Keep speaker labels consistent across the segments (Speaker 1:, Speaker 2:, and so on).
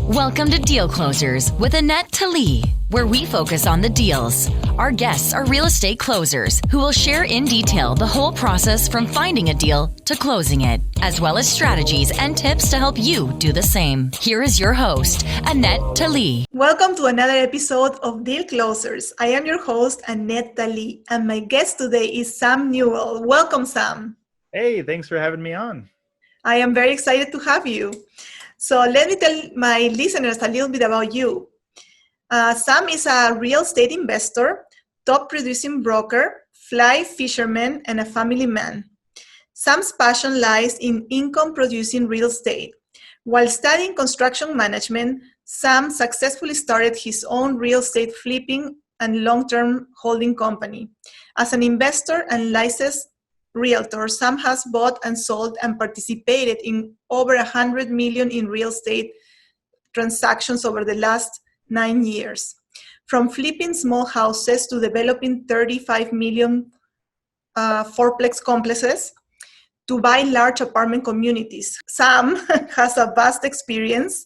Speaker 1: Welcome to Deal Closers with Anette, Talie, where we focus on the deals. Our guests are real estate closers who will share in detail the whole process from finding a deal to closing it, as well as strategies and tips to help you do the same. Here is your host, Anette, Talie.
Speaker 2: Welcome to another episode of Deal Closers. I am your host, Anette, Talie, and my guest today is Sam Newell. Welcome, Sam.
Speaker 3: Hey, thanks for having me on.
Speaker 2: I am very excited to have you. So let me tell my listeners a little bit about you. Sam is a real estate investor, top producing broker, fly fisherman, and a family man. Sam's passion lies in income-producing real estate. While studying construction management, Sam successfully started his own real estate flipping and long-term holding company. As an investor and licensed realtor, Sam has bought and sold and participated in over 100 million in real estate transactions over the last 9 years. From flipping small houses to developing 35 million fourplex complexes to buy large apartment communities. Sam has a vast experience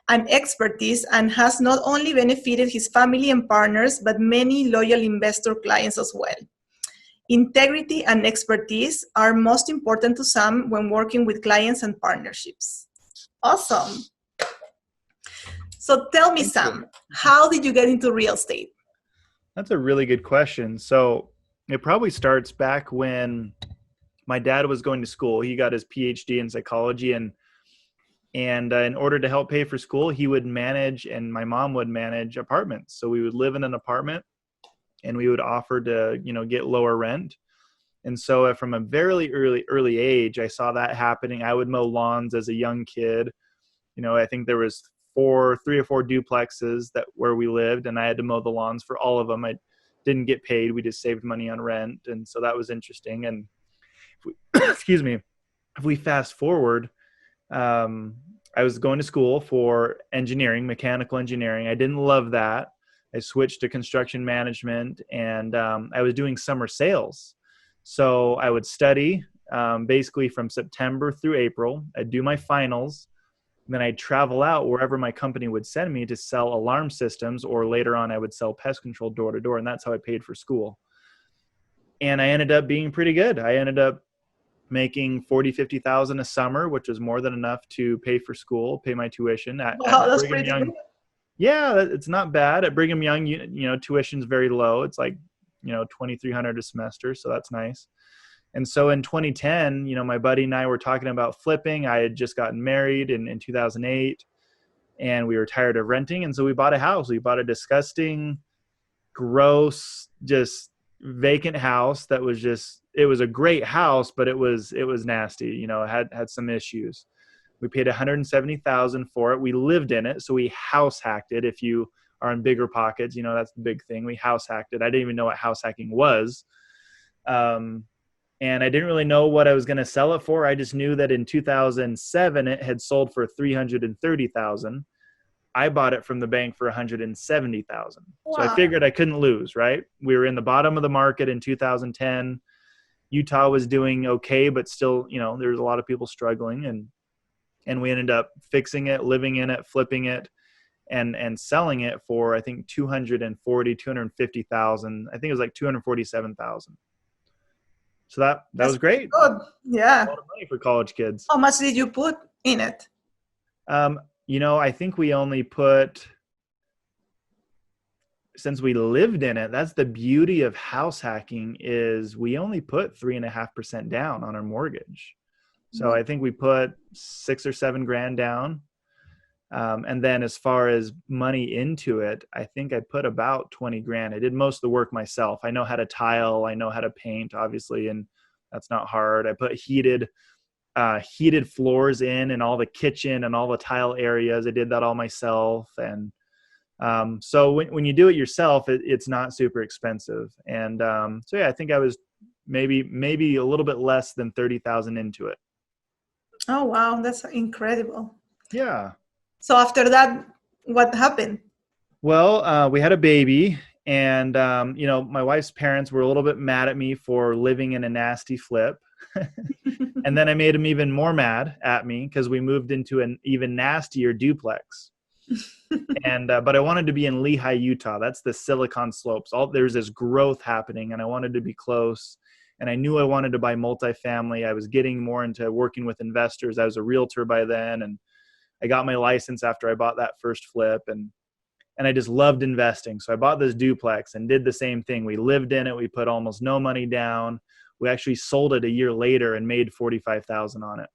Speaker 2: and expertise and has not only benefited his family and partners, but many loyal investor clients as well. Integrity and expertise are most important to Sam when working with clients and partnerships. Awesome. So tell me, Sam, how did you get into real estate?
Speaker 3: That's a really good question. So it probably starts back when my dad was going to school. He got his PhD in psychology, and in order to help pay for school, he would manage, and my mom would manage apartments. So we would live in an apartment, and we would offer to, get lower rent. And so from a very early age, I saw that happening. I would mow lawns as a young kid. I think there was 3 or 4 duplexes where we lived, and I had to mow the lawns for all of them. I didn't get paid. We just saved money on rent. And so that was interesting. And if we fast forward, I was going to school for engineering, mechanical engineering. I didn't love that. I switched to construction management, and I was doing summer sales. So I would study basically from September through April. I'd do my finals. And then I'd travel out wherever my company would send me to sell alarm systems, or later on I would sell pest control door to door. And that's how I paid for school. And I ended up being pretty good. I ended up making $40,000-$50,000 a summer, which was more than enough to pay for school, pay my tuition.
Speaker 2: Wow, that's pretty good.
Speaker 3: Yeah, it's not bad. At Brigham Young, tuition's very low. It's like, $2,300 a semester. So that's nice. And so in 2010, my buddy and I were talking about flipping. I had just gotten married in 2008, and we were tired of renting. And so we bought a house. We bought a disgusting, gross, just vacant house that was it was a great house, but it was nasty, had some issues. We paid $170,000 for it. We lived in it. So we house hacked it. If you are in bigger pockets, that's the big thing. We house hacked it. I didn't even know what house hacking was. And I didn't really know what I was going to sell it for. I just knew that in 2007, it had sold for $330,000. I bought it from the bank for $170,000. Wow. So I figured I couldn't lose, right? We were in the bottom of the market in 2010. Utah was doing okay, but still, there's a lot of people struggling. And we ended up fixing it, living in it, flipping it, and selling it for, I think, $250,000. I think it was like $247,000. So that was great.
Speaker 2: Good. Yeah.
Speaker 3: A lot of money for college kids.
Speaker 2: How much did you put in it?
Speaker 3: I think we only put, since we lived in it, that's the beauty of house hacking, is we only put 3.5% down on our mortgage. So I think we put $6,000 or $7,000 down. And then as far as money into it, I think I put about $20,000. I did most of the work myself. I know how to tile. I know how to paint, obviously, and that's not hard. I put heated floors in all the kitchen and all the tile areas. I did that all myself. And so when you do it yourself, it's not super expensive. And so yeah, I think I was maybe a little bit less than 30,000 into it.
Speaker 2: Oh, wow. That's incredible.
Speaker 3: Yeah.
Speaker 2: So after that, what happened?
Speaker 3: Well, we had a baby, and, my wife's parents were a little bit mad at me for living in a nasty flip. And then I made them even more mad at me because we moved into an even nastier duplex. And but I wanted to be in Lehi, Utah. That's the Silicon Slopes. There's this growth happening, and I wanted to be close. And I knew I wanted to buy multifamily. I was getting more into working with investors. I was a realtor by then, and I got my license after I bought that first flip, and I just loved investing. So I bought this duplex and did the same thing. We lived in it. We put almost no money down. We actually sold it a year later and made $45,000 on it.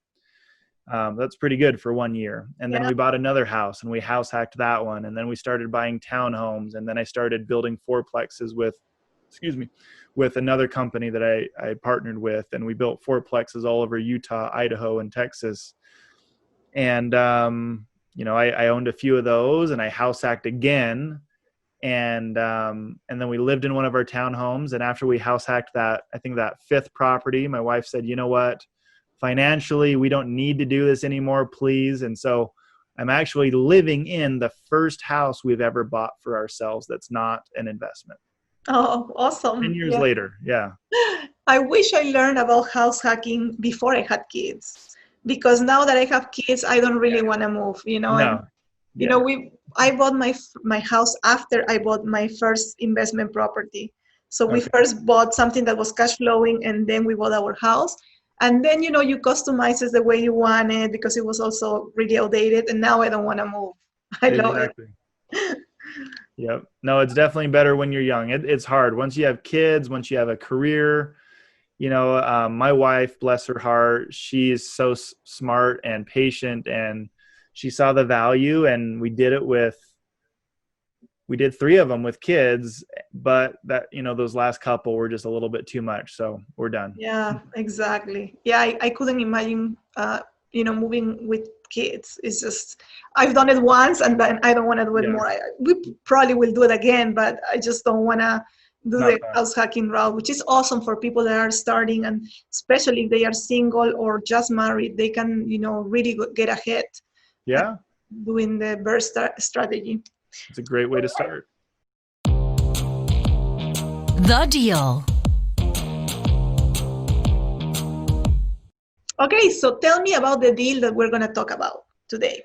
Speaker 3: That's pretty good for 1 year. And then we bought another house and we house hacked that one. And then we started buying townhomes. And then I started building fourplexes with another company that I partnered with. And we built fourplexes all over Utah, Idaho, and Texas. And, I owned a few of those, and I house hacked again. And then we lived in one of our townhomes. And after we house hacked that fifth property, my wife said, you know what? Financially, we don't need to do this anymore, please. And so I'm actually living in the first house we've ever bought for ourselves that's not an investment.
Speaker 2: Oh, awesome.
Speaker 3: 10 years later, yeah.
Speaker 2: I wish I learned about house hacking before I had kids, because now that I have kids, I don't really want to move,
Speaker 3: No.
Speaker 2: I bought my house after I bought my first investment property. So we first bought something that was cash flowing, and then we bought our house. And then, you customize it the way you want it, because it was also really outdated. And now I don't want to move. I love it.
Speaker 3: Yep. No, it's definitely better when you're young. It's hard. Once you have kids, once you have a career, my wife, bless her heart, she's so smart and patient, and she saw the value, and we did 3 of them with kids, but that, those last couple were just a little bit too much. So we're done.
Speaker 2: Yeah, exactly. Yeah. I couldn't imagine, moving with kids. It's just, I've done it once, and then I don't want to do it more. We probably will do it again, but I just don't want to do the house hacking route, which is awesome for people that are starting, and especially if they are single or just married, they can, really get ahead.
Speaker 1: Yeah.
Speaker 2: Doing the Brrrr strategy.
Speaker 1: It's a great way to start.
Speaker 4: The deal.
Speaker 2: Okay, so tell me about the deal that we're going to talk about today.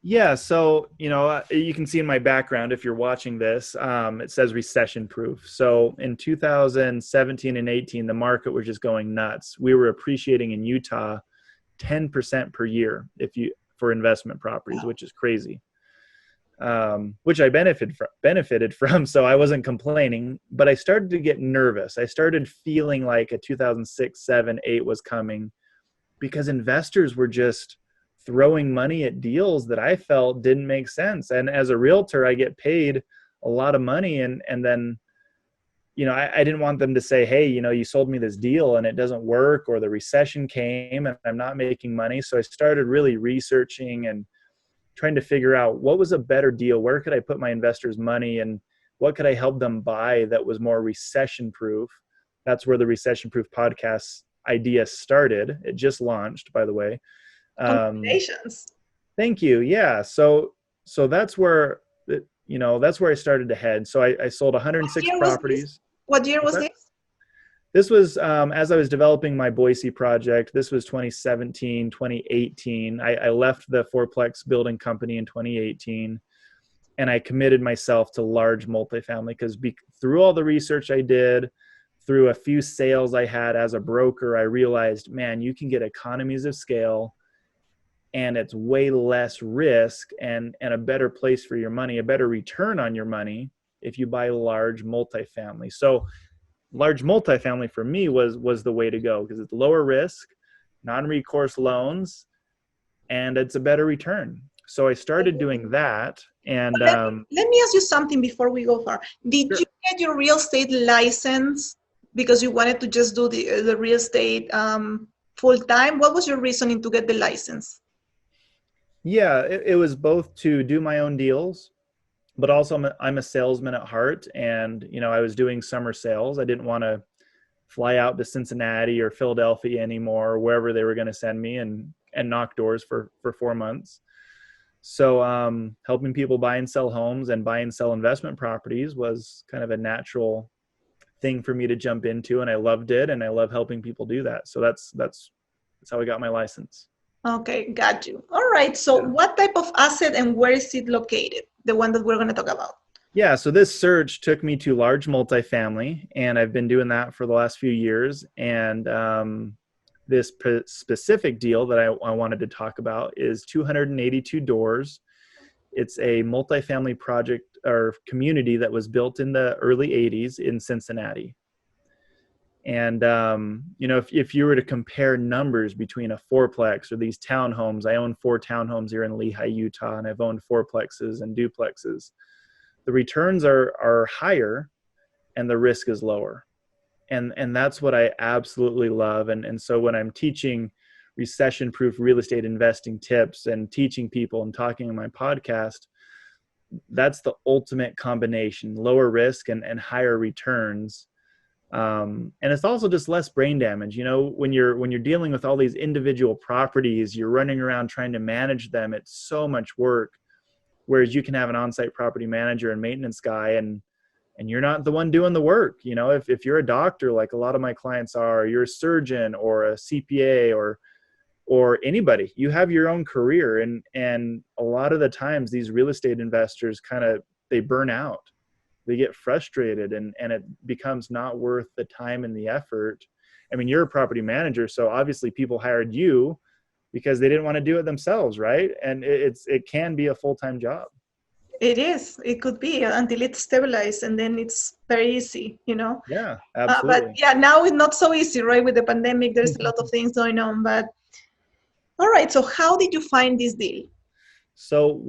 Speaker 3: Yeah, so, you can see in my background, if you're watching this, it says recession proof. So in 2017 and 18, the market was just going nuts. We were appreciating in Utah 10% per year for investment properties, which is crazy. Which I benefited from, so I wasn't complaining, but I started to get nervous. I started feeling like a 2006, 7, 8 was coming, because investors were just throwing money at deals that I felt didn't make sense. And as a realtor, I get paid a lot of money, and then, I didn't want them to say, hey, you sold me this deal and it doesn't work, or the recession came and I'm not making money. So I started really researching and trying to figure out what was a better deal, where could I put my investors' money, and what could I help them buy that was more recession proof. That's where the Recession Proof podcast idea started. It just launched, by the way.
Speaker 2: Congratulations.
Speaker 3: Thank you. Yeah. So that's where, that's where I started to head. So I sold 106 properties.
Speaker 2: What year was this?
Speaker 3: This was, as I was developing my Boise project, this was 2017, 2018. I left the fourplex building company in 2018, and I committed myself to large multifamily, because through all the research I did, through a few sales I had as a broker, I realized, man, you can get economies of scale, and it's way less risk and a better place for your money, a better return on your money if you buy large multifamily. So large multifamily for me was the way to go, because it's lower risk, non-recourse loans, and it's a better return. So I started doing that. And
Speaker 2: let me ask you something before we go far. Did you get your real estate license because you wanted to just do the real estate full time? What was your reasoning to get the license?
Speaker 3: Yeah, it was both to do my own deals, but also I'm a salesman at heart, and I was doing summer sales. I didn't want to fly out to Cincinnati or Philadelphia anymore, or wherever they were going to send me, and knock doors for 4 months. So helping people buy and sell homes and buy and sell investment properties was kind of a natural thing for me to jump into, and I loved it, and I love helping people do that. So that's how I got my license.
Speaker 2: Okay, got you. All right. So what type of asset and where is it located? The one that we're going to talk about.
Speaker 3: Yeah, so this search took me to large multifamily, and I've been doing that for the last few years. And this specific deal that I wanted to talk about is 282 doors. It's a multifamily project or community that was built in the early 80s in Cincinnati. And, if you were to compare numbers between a fourplex or these townhomes, I own 4 townhomes here in Lehi, Utah, and I've owned fourplexes and duplexes. The returns are higher and the risk is lower. And that's what I absolutely love. And so when I'm teaching recession-proof real estate investing tips and teaching people and talking on my podcast, that's the ultimate combination: lower risk and higher returns. And it's also just less brain damage. When you're dealing with all these individual properties, you're running around trying to manage them. It's so much work. Whereas you can have an on-site property manager and maintenance guy, and you're not the one doing the work. If you're a doctor, like a lot of my clients are, or you're a surgeon or a CPA or anybody, you have your own career. And a lot of the times these real estate investors they burn out. They get frustrated and it becomes not worth the time and the effort. I mean, you're a property manager, so obviously people hired you because they didn't want to do it themselves, right? And it can be a full-time job.
Speaker 2: It is. It could be until it's stabilized, and then it's very easy,
Speaker 3: Yeah, absolutely.
Speaker 2: But yeah, now it's not so easy, right? With the pandemic, there's a lot of things going on. But all right, so how did you find this deal?
Speaker 3: So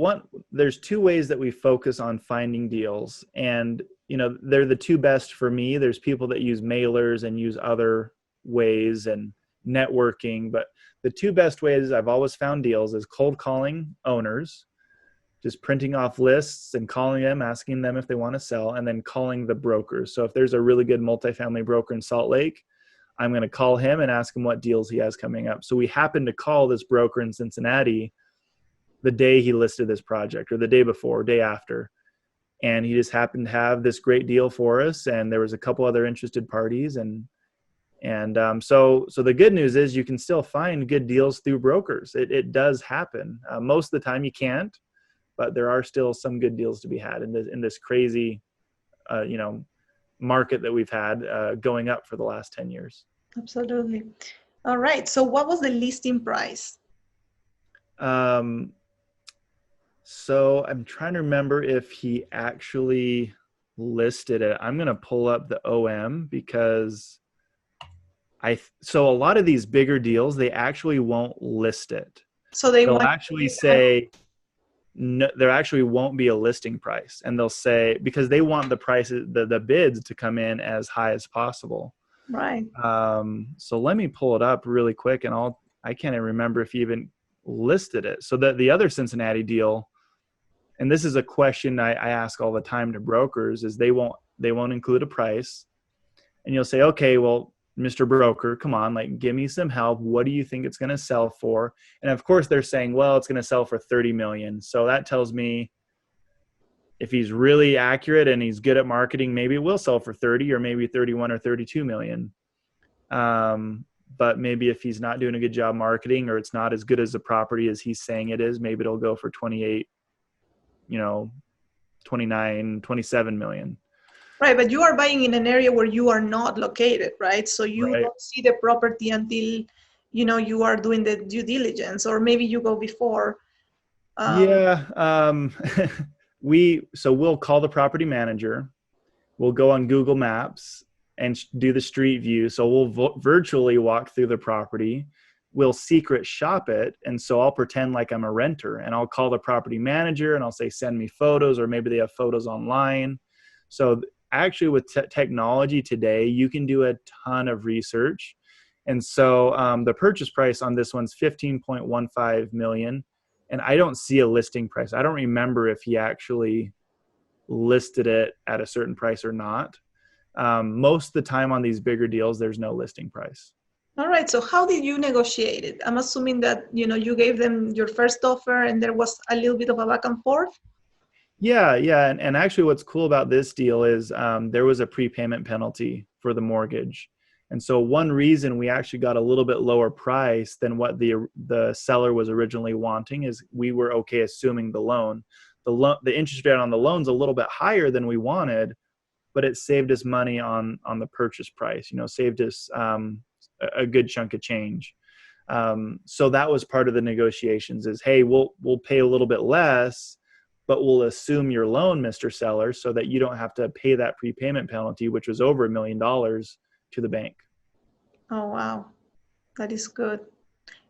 Speaker 3: there's 2 ways that we focus on finding deals, and they're the 2 best for me. There's people that use mailers and use other ways and networking, but the 2 best ways I've always found deals is cold calling owners, just printing off lists and calling them, asking them if they want to sell, and then calling the brokers. So if there's a really good multifamily broker in Salt Lake, I'm going to call him and ask him what deals he has coming up. So we happened to call this broker in Cincinnati the day he listed this project, or the day before, day after. And he just happened to have this great deal for us. And there was a couple other interested parties. So the good news is you can still find good deals through brokers. It does happen. Most of the time you can't, but there are still some good deals to be had in this crazy, market that we've had going up for the last 10 years.
Speaker 2: Absolutely. All right. So what was the listing price?
Speaker 3: So I'm trying to remember if he actually listed it. I'm going to pull up the OM because so a lot of these bigger deals, they actually won't list it.
Speaker 2: So
Speaker 3: they'll actually say, no, there actually won't be a listing price. And they'll say, because they want the prices, the bids to come in as high as possible.
Speaker 2: Right.
Speaker 3: So let me pull it up really quick, and I can't even remember if he even listed it. So the other Cincinnati deal, and this is a question I ask all the time to brokers, is they won't include a price. And you'll say, okay, well, Mr. Broker, come on, give me some help. What do you think it's going to sell for? And of course they're saying, well, it's going to sell for 30 million. So that tells me if he's really accurate and he's good at marketing, maybe it will sell for 30 or maybe 31 or 32 million. But maybe if he's not doing a good job marketing, or it's not as good as the property as he's saying it is, maybe it'll go for 28, 29, 27 million.
Speaker 2: Right, but you are buying in an area where you are not located, right? So you
Speaker 3: Right.
Speaker 2: don't see the property until, you are doing the due diligence, or maybe you go before.
Speaker 3: So we'll call the property manager. We'll go on Google Maps and do the street view. So we'll virtually walk through the property. We'll secret shop it. And so I'll pretend like I'm a renter, and I'll call the property manager and I'll say, send me photos, or maybe they have photos online. So actually with technology today, you can do a ton of research. And so the purchase price on this one's $15.15 million. And I don't see a listing price. I don't remember if he actually listed it at a certain price or not. Most of the time on these bigger deals, there's no listing price.
Speaker 2: All right. So how did you negotiate it? I'm assuming that, you gave them your first offer and there was a little bit of a back and forth.
Speaker 3: Yeah. And actually what's cool about this deal is there was a prepayment penalty for the mortgage. And so one reason we actually got a little bit lower price than what the seller was originally wanting is we were okay assuming the loan. The interest rate on the loan's a little bit higher than we wanted, but it saved us money on the purchase price, saved us a good chunk of change. So that was part of the negotiations is, hey, we'll pay a little bit less, but we'll assume your loan, Mr. Seller, so that you don't have to pay that prepayment penalty, which was over $1 million to the bank.
Speaker 2: Oh, wow. That is good.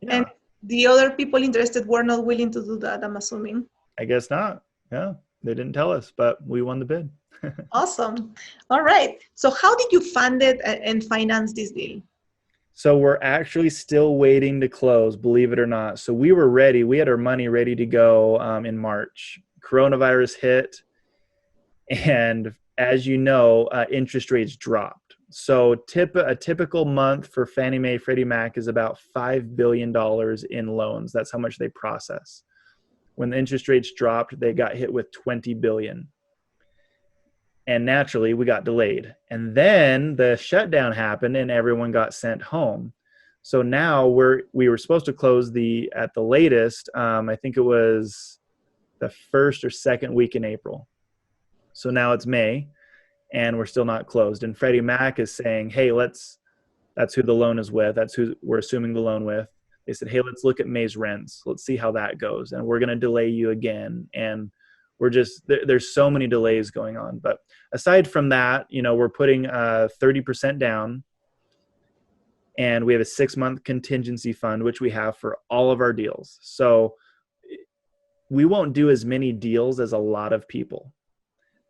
Speaker 3: Yeah.
Speaker 2: And the other people interested were not willing to do that, I'm assuming.
Speaker 3: I guess not. Yeah. They didn't tell us, but we won the bid.
Speaker 2: Awesome. All right. So how did you fund it and finance this deal?
Speaker 3: So we're actually still waiting to close, believe it or not. So we were ready. We had our money ready to go in March. Coronavirus hit. And as you know, interest rates dropped. So a typical month for Fannie Mae, Freddie Mac is about $5 billion in loans. That's how much they process. When the interest rates dropped, they got hit with $20 billion. And naturally, we got delayed. And then the shutdown happened and everyone got sent home. So now we were supposed to close at the latest, I think it was the first or second week in April. So now it's May and we're still not closed. And Freddie Mac is saying, hey, that's who the loan is with. That's who we're assuming the loan with. They said, hey, let's look at May's rents. Let's see how that goes. And we're going to delay you again. And there's so many delays going on. But aside from that, we're putting 30% down, and we have a 6-month contingency fund, which we have for all of our deals. So we won't do as many deals as a lot of people.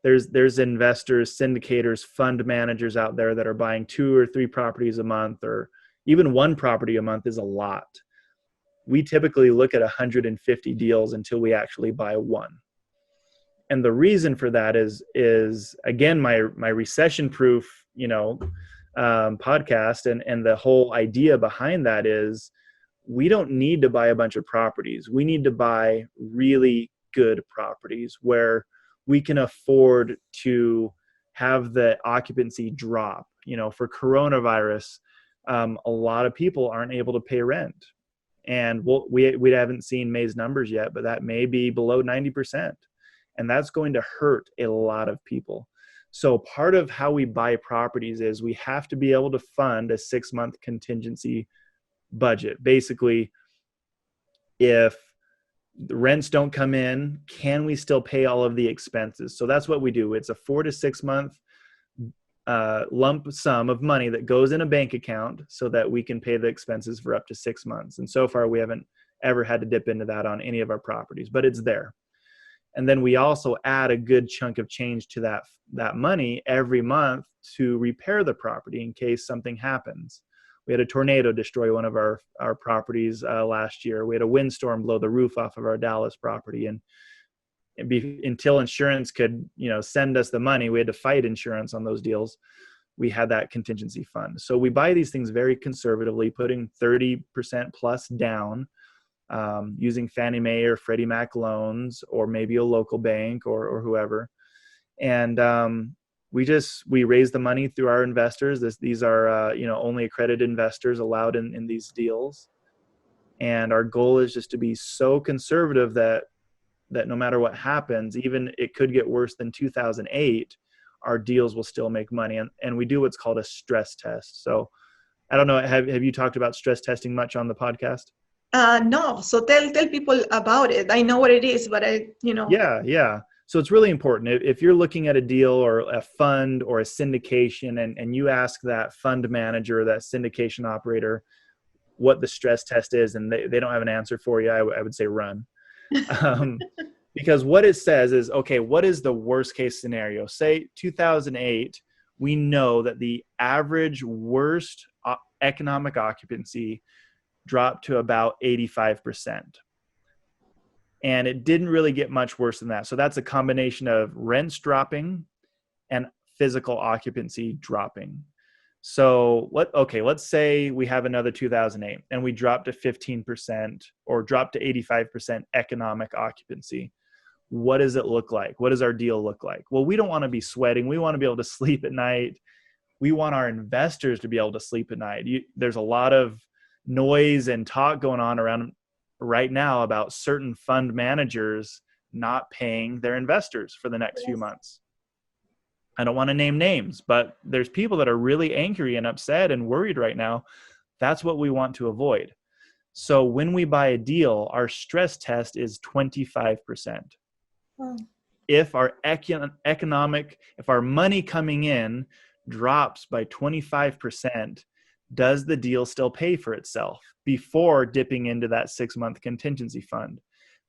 Speaker 3: There's investors, syndicators, fund managers out there that are buying 2 or 3 properties a month, or even 1 property a month is a lot. We typically look at 150 deals until we actually buy 1. And the reason for that is again, my recession proof, podcast and the whole idea behind that is we don't need to buy a bunch of properties. We need to buy really good properties where we can afford to have the occupancy drop. For coronavirus, a lot of people aren't able to pay rent. And we haven't seen May's numbers yet, but that may be below 90%. And that's going to hurt a lot of people. So part of how we buy properties is we have to be able to fund a 6-month contingency budget. Basically, if the rents don't come in, can we still pay all of the expenses? So that's what we do. It's a 4 to 6 month lump sum of money that goes in a bank account so that we can pay the expenses for up to 6 months. And so far, we haven't ever had to dip into that on any of our properties, but it's there. And then we also add a good chunk of change to that money every month to repair the property in case something happens. We had a tornado destroy one of our properties last year. We had a windstorm blow the roof off of our Dallas property. And until insurance could, send us the money, we had to fight insurance on those deals. We had that contingency fund. So we buy these things very conservatively, putting 30% plus down, using Fannie Mae or Freddie Mac loans, or maybe a local bank or whoever. And we raise the money through our investors. These are only accredited investors allowed in these deals. And our goal is just to be so conservative that no matter what happens, even it could get worse than 2008, our deals will still make money. And we do what's called a stress test. So I don't know, have you talked about stress testing much on the podcast?
Speaker 2: No. So tell people about it. I know what it is, but
Speaker 3: Yeah. So it's really important. If you're looking at a deal or a fund or a syndication and you ask that fund manager or that syndication operator what the stress test is and they don't have an answer for you, I would say run. Because what it says is, okay, what is the worst case scenario? Say 2008, we know that the average worst economic occupancy dropped to about 85%. And it didn't really get much worse than that. So that's a combination of rents dropping and physical occupancy dropping. So let's say we have another 2008 and we drop to 15% or drop to 85% economic occupancy. What does it look like? What does our deal look like? Well, we don't want to be sweating. We want to be able to sleep at night. We want our investors to be able to sleep at night. There's a lot of noise and talk going on around right now about certain fund managers not paying their investors for the next few months. I don't want to name names, but there's people that are really angry and upset and worried right now. That's what we want to avoid. So when we buy a deal, our stress test is 25%.
Speaker 2: Wow.
Speaker 3: If our if our money coming in drops by 25%, does the deal still pay for itself before dipping into that 6-month contingency fund?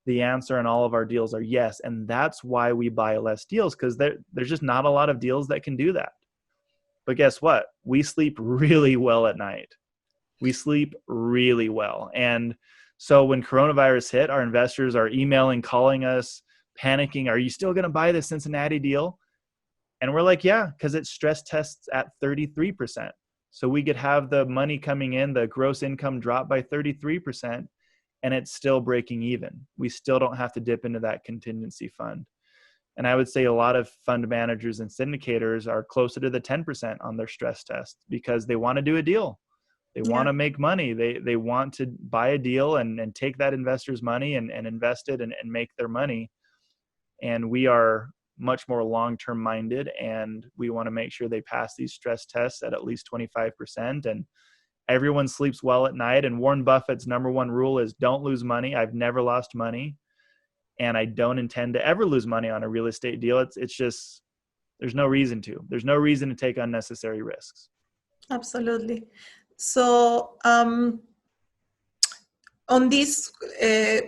Speaker 3: The answer in all of our deals are yes. And that's why we buy less deals, because there's just not a lot of deals that can do that. But guess what? We sleep really well at night. We sleep really well. And so when coronavirus hit, our investors are emailing, calling us, panicking. Are you still going to buy this Cincinnati deal? And we're like, yeah, because it stress tests at 33%. So we could have the money coming in, the gross income drop by 33%, and it's still breaking even. We still don't have to dip into that contingency fund. And I would say a lot of fund managers and syndicators are closer to the 10% on their stress test because they want to do a deal. They want to make money. They want to buy a deal and take that investor's money and invest it and make their money. And we are much more long-term minded, and we want to make sure they pass these stress tests at least 25%. And everyone sleeps well at night. And Warren Buffett's number one rule is don't lose money. I've never lost money, and I don't intend to ever lose money on a real estate deal. It's just, there's no reason to. There's no reason to take unnecessary risks.
Speaker 2: Absolutely. So on this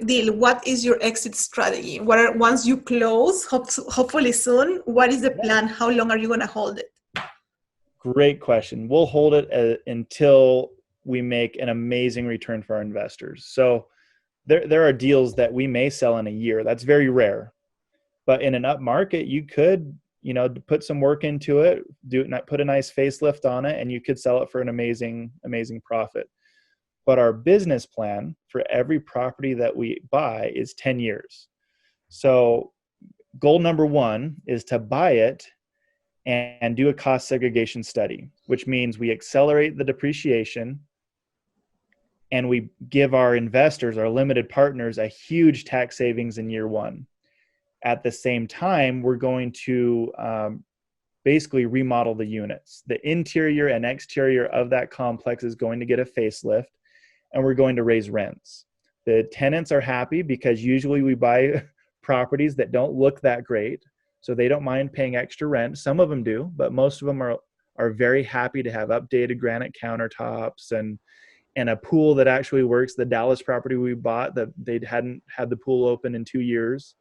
Speaker 2: deal, what is your exit strategy? Once you close, hopefully soon, what is the plan? How long are you going to hold it?
Speaker 3: Great question. We'll hold it until we make an amazing return for our investors. So there are deals that we may sell in a year. That's very rare. But in an up market, you could, put some work into it, put a nice facelift on it, and you could sell it for an amazing, amazing profit. But our business plan for every property that we buy is 10 years. So goal number one is to buy it and do a cost segregation study, which means we accelerate the depreciation and we give our investors, our limited partners, a huge tax savings in year one. At the same time, we're going to basically remodel the units. The interior and exterior of that complex is going to get a facelift, and we're going to raise rents. The tenants are happy because usually we buy properties that don't look that great, so they don't mind paying extra rent. Some of them do, but most of them are very happy to have updated granite countertops and a pool that actually works. The Dallas property we bought, they hadn't had the pool open in 2 years.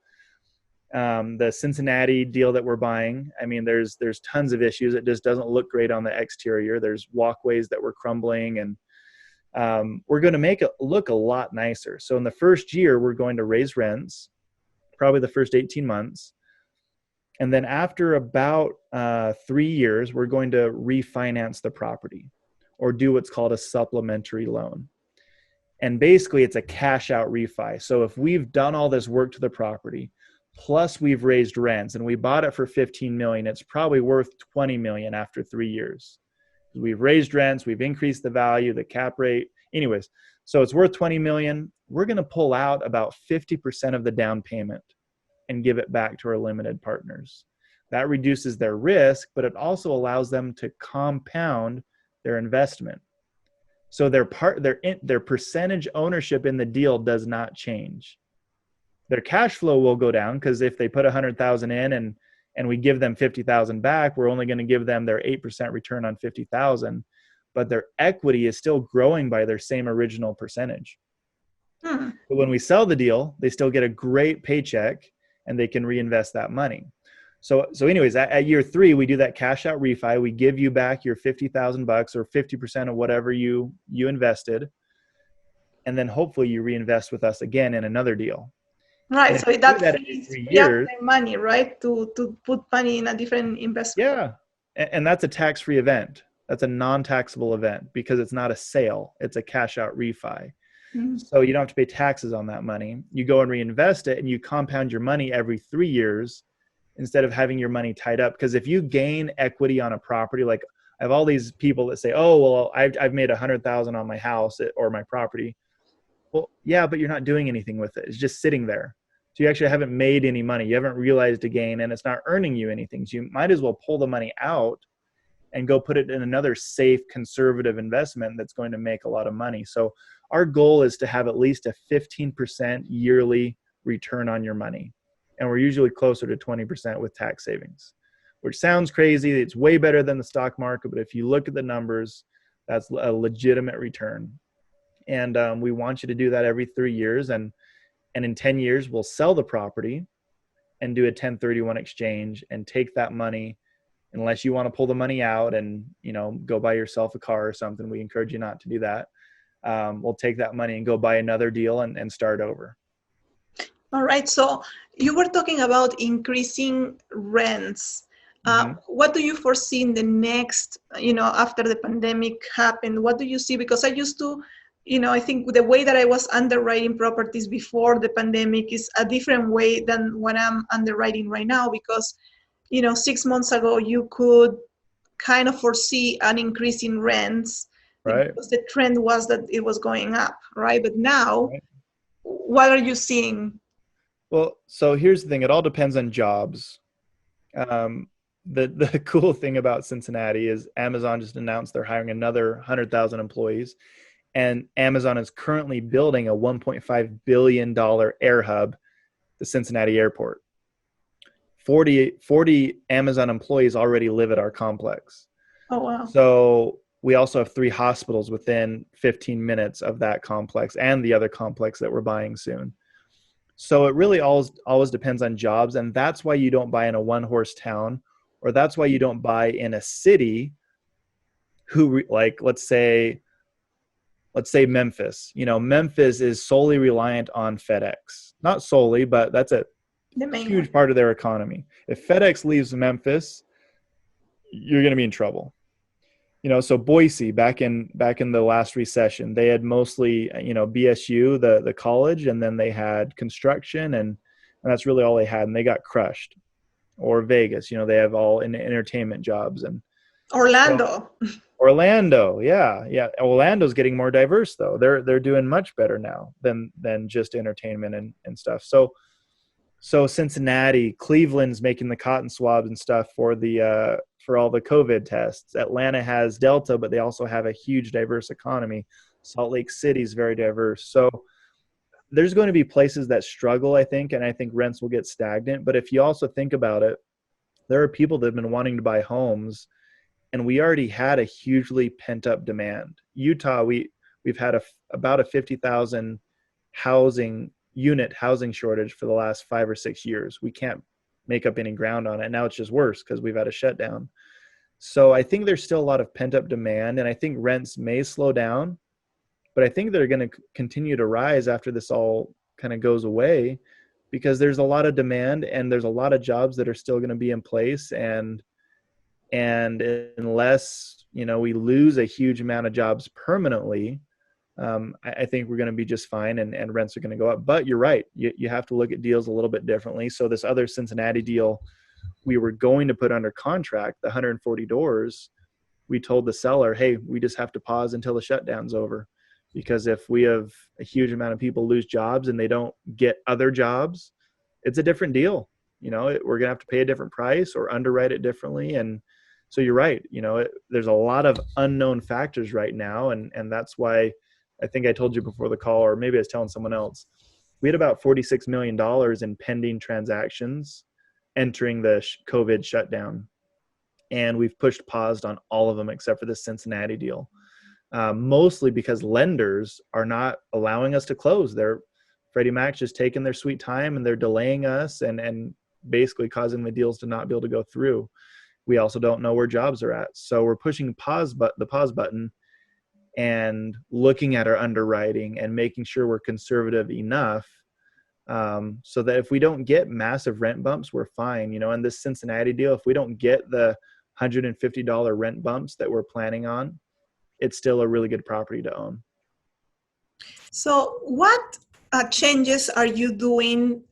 Speaker 3: The Cincinnati deal that we're buying, I mean, there's tons of issues. It just doesn't look great on the exterior. There's walkways that were crumbling, and we're going to make it look a lot nicer. So in the first year, we're going to raise rents, probably the first 18 months. And then after about 3 years, we're going to refinance the property or do what's called a supplementary loan. And basically, it's a cash out refi. So if we've done all this work to the property, plus we've raised rents, and we bought it for $15 million, it's probably worth $20 million after 3 years. We've raised rents, we've increased the value, the cap rate. Anyways, so it's worth $20 million. We're going to pull out about 50% of the down payment and give it back to our limited partners. That reduces their risk, but it also allows them to compound their investment. So their percentage ownership in the deal does not change. Their cash flow will go down because if they put $100,000 in and we give them $50,000 back, we're only going to give them their 8% return on $50,000, but their equity is still growing by their same original percentage. But when we sell the deal, they still get a great paycheck and they can reinvest that money. So anyways, at year 3, we do that cash out refi. We give you back your $50,000 or 50% of whatever you invested. And then hopefully you reinvest with us again in another deal.
Speaker 2: Right. So that
Speaker 3: frees 3 years,
Speaker 2: money, right? To put money in a different investment.
Speaker 3: Yeah. And that's a tax-free event. That's a non-taxable event because it's not a sale. It's a cash out refi. So you don't have to pay taxes on that money. You go and reinvest it and you compound your money every 3 years instead of having your money tied up. Because if you gain equity on a property, like I have all these people that say, oh, well, I've made 100,000 on my house or my property. Well, yeah, but you're not doing anything with it. It's just sitting there. So you actually haven't made any money. You haven't realized a gain, and it's not earning you anything. So you might as well pull the money out and go put it in another safe, conservative investment that's going to make a lot of money. So our goal is to have at least a 15% yearly return on your money. And we're usually closer to 20% with tax savings, which sounds crazy. It's way better than the stock market, but if you look at the numbers, that's a legitimate return. And we want you to do that every 3 years. And in 10 years, we'll sell the property and do a 1031 exchange and take that money. Unless you want to pull the money out and, go buy yourself a car or something, we encourage you not to do that. We'll take that money and go buy another deal and start over.
Speaker 2: All right. So you were talking about increasing rents. What do you foresee in the next, after the pandemic happened? What do you see? Because I used to, I think the way that I was underwriting properties before the pandemic is a different way than what I'm underwriting right now, because 6 months ago, you could kind of foresee an increase in rents,
Speaker 3: right?
Speaker 2: Because the trend was that it was going up, right? But now, What are you seeing?
Speaker 3: Well, so here's the thing. It all depends on jobs. The cool thing about Cincinnati is Amazon just announced they're hiring another 100,000 employees. And Amazon is currently building a $1.5 billion air hub, the Cincinnati airport. 40 Amazon employees already live at our complex.
Speaker 2: Oh, wow.
Speaker 3: So we also have 3 hospitals within 15 minutes of that complex and the other complex that we're buying soon. So it really always depends on jobs. And that's why you don't buy in a one-horse town, or that's why you don't buy in a city let's say Memphis. Memphis is solely reliant on FedEx. Not solely, but that's a huge part of their economy. If FedEx leaves Memphis, you're going to be in trouble. So Boise, back in the last recession, they had mostly, BSU, the college, and then they had construction, and that's really all they had, and they got crushed. Or Vegas, they have all in entertainment jobs. And
Speaker 2: Orlando.
Speaker 3: Yeah. Orlando's getting more diverse though. They're doing much better now than just entertainment and stuff. So Cincinnati, Cleveland's making the cotton swabs and stuff for all the COVID tests. Atlanta has Delta, but they also have a huge diverse economy. Salt Lake City is very diverse. So there's going to be places that struggle, I think, and I think rents will get stagnant. But if you also think about it, there are people that have been wanting to buy homes, and we already had a hugely pent-up demand. Utah, we've had about a 50,000 housing shortage for the last 5 or 6 years. We can't make up any ground on it. Now it's just worse because we've had a shutdown. So I think there's still a lot of pent-up demand, and I think rents may slow down, but I think they're going to continue to rise after this all kind of goes away, because there's a lot of demand and there's a lot of jobs that are still going to be in place. And unless, we lose a huge amount of jobs permanently, I think we're going to be just fine, and rents are going to go up. But you're right. You have to look at deals a little bit differently. So this other Cincinnati deal we were going to put under contract, the 140 doors, we told the seller, hey, we just have to pause until the shutdown's over. Because if we have a huge amount of people lose jobs and they don't get other jobs, it's a different deal. We're going to have to pay a different price or underwrite it differently. And so you're right. There's a lot of unknown factors right now. And that's why I think I told you before the call, or maybe I was telling someone else, we had about $46 million in pending transactions entering the COVID shutdown. And we've paused on all of them except for the Cincinnati deal. Mostly because lenders are not allowing us to close. Freddie Mac's just taking their sweet time, and they're delaying us and basically causing the deals to not be able to go through. We also don't know where jobs are at. So we're pushing the pause button and looking at our underwriting and making sure we're conservative enough so that if we don't get massive rent bumps, we're fine. In this Cincinnati deal, if we don't get the $150 rent bumps that we're planning on, it's still a really good property to own.
Speaker 2: So what changes are you doing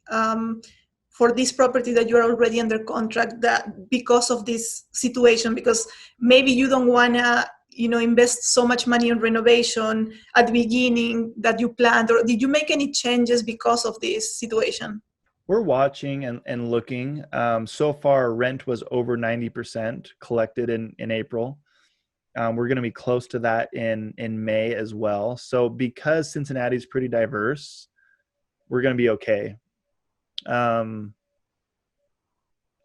Speaker 2: for this property that you're already under contract, that because of this situation, because maybe you don't want to, invest so much money in renovation at the beginning that you planned, or did you make any changes because of this situation?
Speaker 3: We're watching and looking. So far, rent was over 90% collected in April. We're going to be close to that in May as well. So because Cincinnati is pretty diverse, we're going to be okay.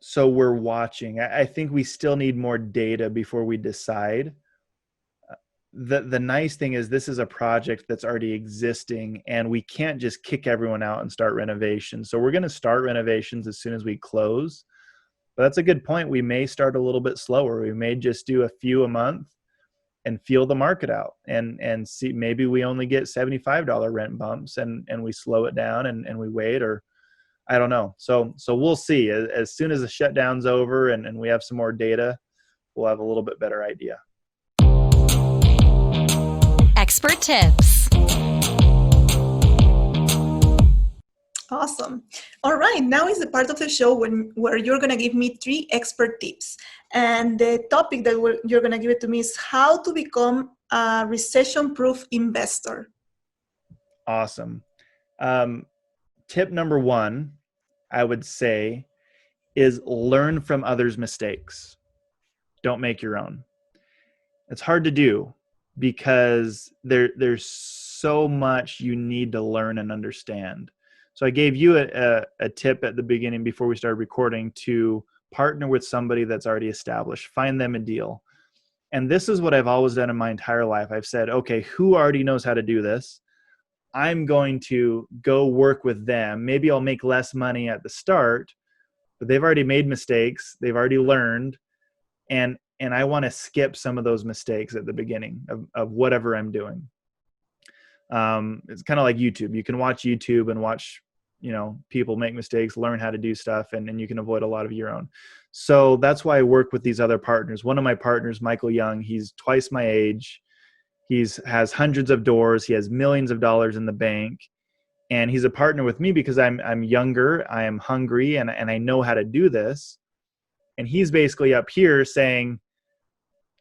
Speaker 3: So we're watching. I think we still need more data before we decide. The nice thing is this is a project that's already existing, and we can't just kick everyone out and start renovations. So we're going to start renovations as soon as we close. But that's a good point. We may start a little bit slower. We may just do a few a month and feel the market out and see, maybe we only get $75 rent bumps and we slow it down and we wait, or I don't know. So we'll see. As soon as the shutdown's over and we have some more data, we'll have a little bit better idea.
Speaker 1: Expert tips.
Speaker 2: Awesome. All right, now is the part of the show where you're going to give me 3 expert tips. And the topic that you're going to give it to me is how to become a recession-proof investor.
Speaker 3: Awesome. Tip number 1, I would say, is learn from others' mistakes. Don't make your own. It's hard to do because there's so much you need to learn and understand. So I gave you a tip at the beginning before we started recording to partner with somebody that's already established. Find them a deal. And this is what I've always done in my entire life. I've said, okay, who already knows how to do this? I'm going to go work with them. Maybe I'll make less money at the start, but they've already made mistakes. They've already learned. And I want to skip some of those mistakes at the beginning of whatever I'm doing. It's kind of like YouTube. You can watch YouTube and watch, people make mistakes, learn how to do stuff, and you can avoid a lot of your own. So that's why I work with these other partners. One of my partners, Michael Young, he's twice my age. Has hundreds of doors. He has millions of dollars in the bank. And he's a partner with me because I'm younger, I am hungry, and I know how to do this. And he's basically up here saying,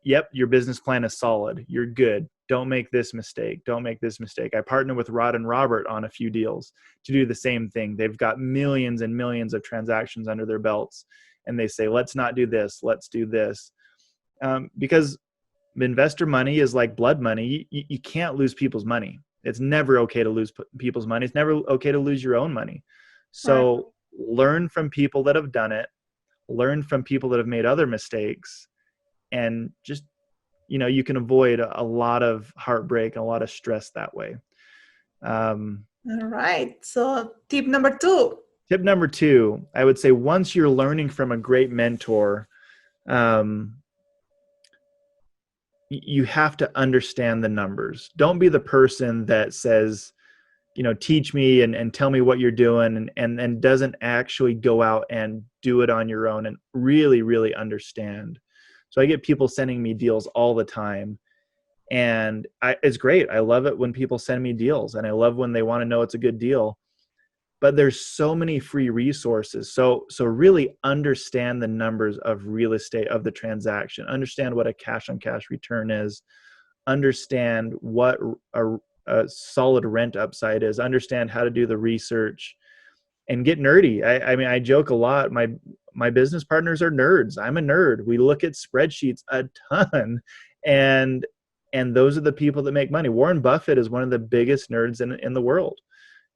Speaker 3: yep, your business plan is solid. You're good. Don't make this mistake. Don't make this mistake. I partner with Rod and Robert on a few deals to do the same thing. They've got millions and millions of transactions under their belts. And they say, let's not do this. Let's do this. Because investor money is like blood money. You can't lose people's money. It's never okay to lose people's money. It's never okay to lose your own money. So learn from people that have done it. Learn from people that have made other mistakes. And just, you can avoid a lot of heartbreak and a lot of stress that way.
Speaker 2: All right. So tip number 2.
Speaker 3: Tip number 2, I would say once you're learning from a great mentor, you have to understand the numbers. Don't be the person that says, teach me and tell me what you're doing and doesn't actually go out and do it on your own and really, really understand. So I get people sending me deals all the time, and it's great. I love it when people send me deals, and I love when they want to know it's a good deal. But there's so many free resources. So really understand the numbers of real estate, of the transaction. Understand what a cash-on-cash return is. Understand what a solid rent upside is. Understand how to do the research. And get nerdy. I mean, I joke a lot. My business partners are nerds. I'm a nerd. We look at spreadsheets a ton, and those are the people that make money. Warren Buffett is one of the biggest nerds in the world.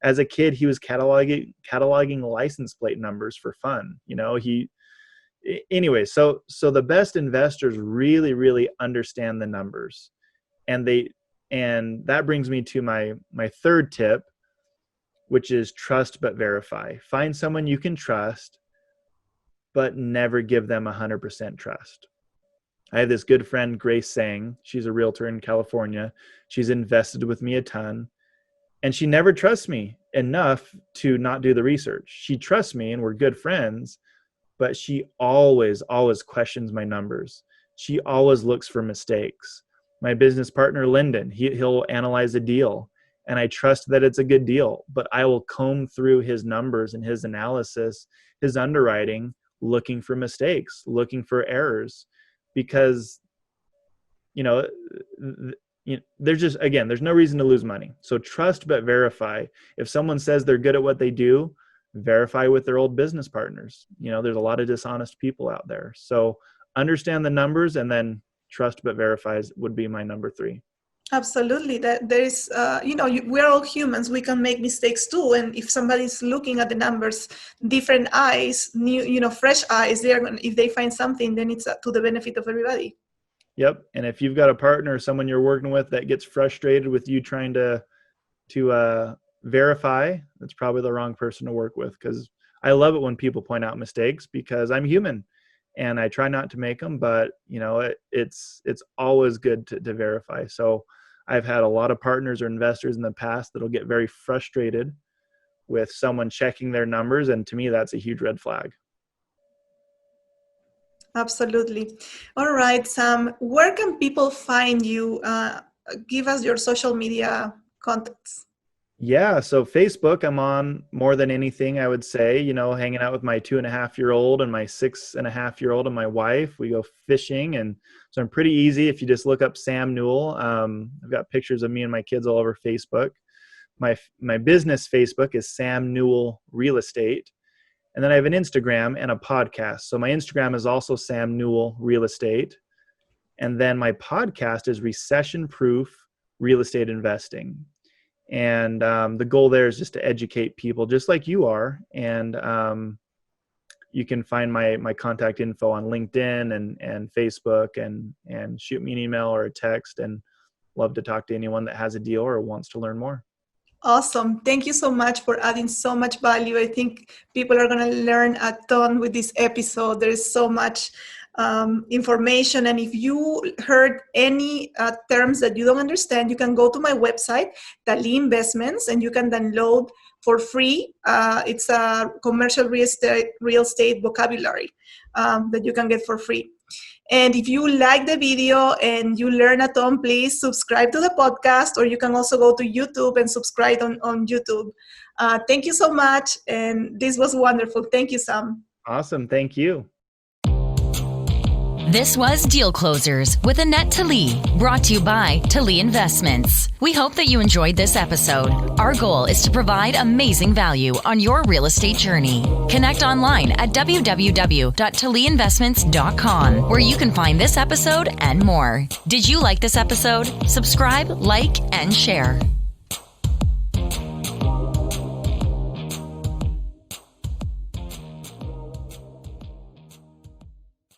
Speaker 3: As a kid, he was cataloging license plate numbers for fun. Anyway. So the best investors really, really understand the numbers, and that brings me to my 3rd tip, which is trust but verify. Find someone you can trust, but never give them 100% trust. I have this good friend, Grace Sang. She's a realtor in California. She's invested with me a ton, and she never trusts me enough to not do the research. She trusts me and we're good friends, but she always questions my numbers. She always looks for mistakes. My business partner, Lyndon, he'll analyze a deal and I trust that it's a good deal, but I will comb through his numbers and his analysis, his underwriting, looking for mistakes, looking for errors, because, there's just, again, there's no reason to lose money. So trust but verify. If someone says they're good at what they do, verify with their old business partners. There's a lot of dishonest people out there. So understand the numbers, and then trust but verify would be my number 3.
Speaker 2: Absolutely. That there is, we're all humans. We can make mistakes too. And if somebody's looking at the numbers, different eyes, new, fresh eyes, if they find something, then it's to the benefit of everybody.
Speaker 3: Yep. And if you've got a partner or someone you're working with that gets frustrated with you trying to verify, that's probably the wrong person to work with, because I love it when people point out mistakes, because I'm human and I try not to make them, but it's always good to verify. So I've had a lot of partners or investors in the past that'll get very frustrated with someone checking their numbers. And to me, that's a huge red flag.
Speaker 2: Absolutely. All right, Sam, where can people find you? Give us your social media contacts.
Speaker 3: Yeah. So Facebook, I'm on more than anything, I would say, hanging out with my 2.5-year-old and my 6.5-year-old and my wife. We go fishing. And so I'm pretty easy. If you just look up Sam Newell, I've got pictures of me and my kids all over Facebook. My business Facebook is Sam Newell Real Estate. And then I have an Instagram and a podcast. So my Instagram is also Sam Newell Real Estate. And then my podcast is Recession Proof Real Estate Investing. And the goal there is just to educate people just like you are. And you can find my contact info on LinkedIn and Facebook, and shoot me an email or a text, and love to talk to anyone that has a deal or wants to learn more.
Speaker 2: Awesome. Thank you so much for adding so much value. I think people are going to learn a ton with this episode. There is so much information. And if you heard any terms that you don't understand, you can go to my website, Talie Investments, and you can download for free. It's a commercial real estate vocabulary that you can get for free. And if you like the video and you learn a ton, please subscribe to the podcast, or you can also go to YouTube and subscribe on YouTube. Thank you so much. And this was wonderful. Thank you, Sam.
Speaker 3: Awesome. Thank you.
Speaker 1: This was Deal Closers with Anette Talie, brought to you by Talie Investments. We hope that you enjoyed this episode. Our goal is to provide amazing value on your real estate journey. Connect online at www.talieinvestments.com, where you can find this episode and more. Did you like this episode? Subscribe, like, and share.